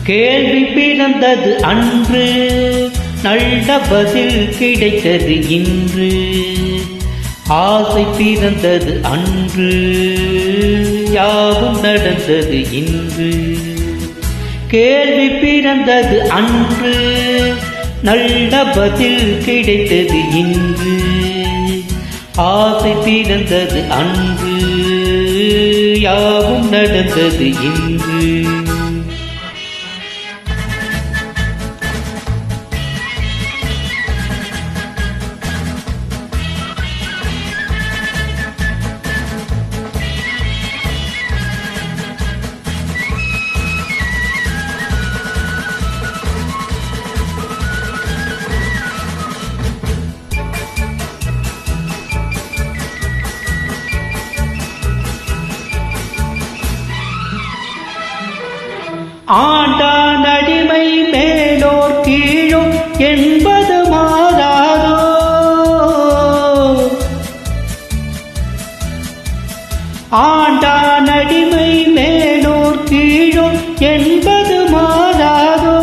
கேள்வி பிறந்தது அன்று, நல்ல பதில் கிடைத்தது இன்று. ஆசை பிறந்தது அன்று, யாவும் நடந்தது இன்று. கேள்வி பிறந்தது அன்று, நல்ல பதில் கிடைத்தது இன்று. ஆசை பிறந்தது அன்று, யாவும் நடந்தது இன்று. ஆண்டான் அடிமை மேலோர் கீழும் என்பது மாறாதோ. ஆண்டான் அடிமை மேலோர் கீழும் என்பது மாறாதோ.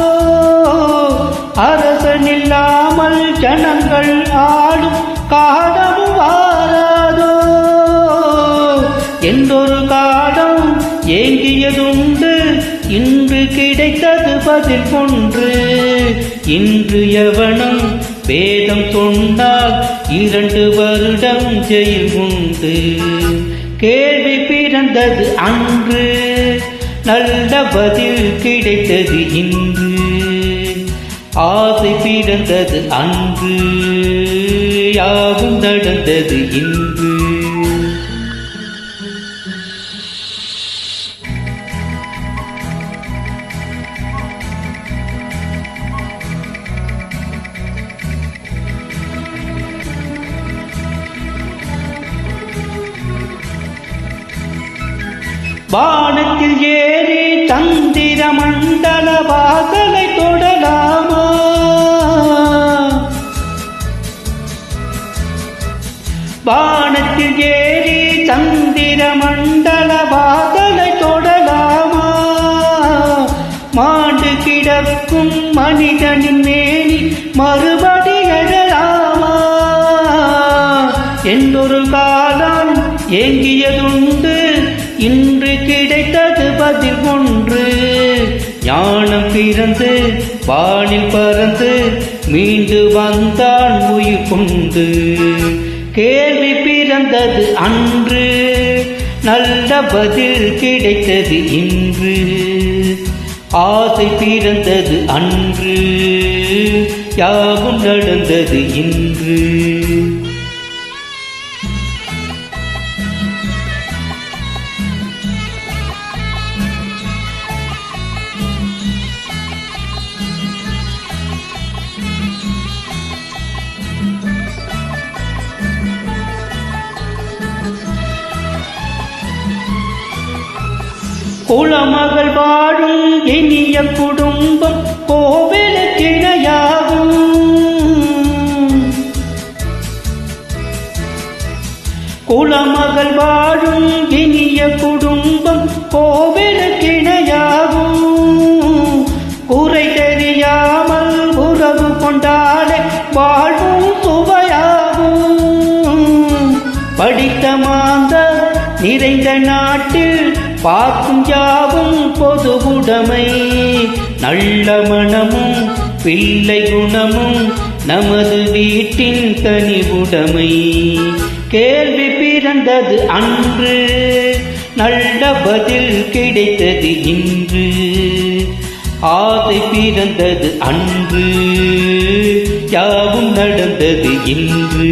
அரசனில்லாமல் ஜனங்கள் ஆடும் காலமும் வாராதோ. என்றொரு காலம் ஏங்கியதுண்டு, இன்று கிடைத்தது பதில் ஒன்று. இன்று எவனும் வேதம் சொன்னால் 2 வருடம் ஜெயில் உண்டு. கேள்வி பிறந்தது அன்று, நல்ல பதில் கிடைத்தது இன்று. ஆசை பிறந்தது அன்று, யாவும் நடந்தது இன்று. வானத்தில் ஏறி தந்திர மண்டல வாசலை தொடலாமா? வானத்தில் ஏறி தந்திர மண்டல வாசலை தொடலாமா? மாண்டு கிடக்கும் மனிதனின் மேனி மறுபடி எழலாமா? என்றொரு காலம் ஏங்கியதுண்டு, இன்று கிடைத்தது பதில் ஒன்று. ஞானம் பிறந்து வானில் பறந்து மீண்டு வந்தான் உயிர் கொண்டு. கேள்வி பிறந்தது அன்று, நல்ல பதில் கிடைத்தது இன்று. ஆசை பிறந்தது அன்று, யாவும் நடந்தது இன்று. குலமகள் வாழும் இனிய குடும்பம் கோவிலுக்கிணையாகும். குலமகள் வாழும் இனிய குடும்பம் கோவிலுக்கிணையாகும். குறை தெரியாமல் உறவு கொண்டாலே வாழ்வும் சுவையாகும். படித்த மாந்தர் நிறைந்த நாட்டில் பார்க்கும் யாவும் பொது உடைமை. நல்ல மனமும் பிள்ளை குணமும் நமது வீட்டின் தனி உடைமை. கேள்வி பிறந்தது அன்று, நல்ல பதில் கிடைத்தது இன்று. ஆசை பிறந்தது அன்று, யாவும் நடந்தது இன்று.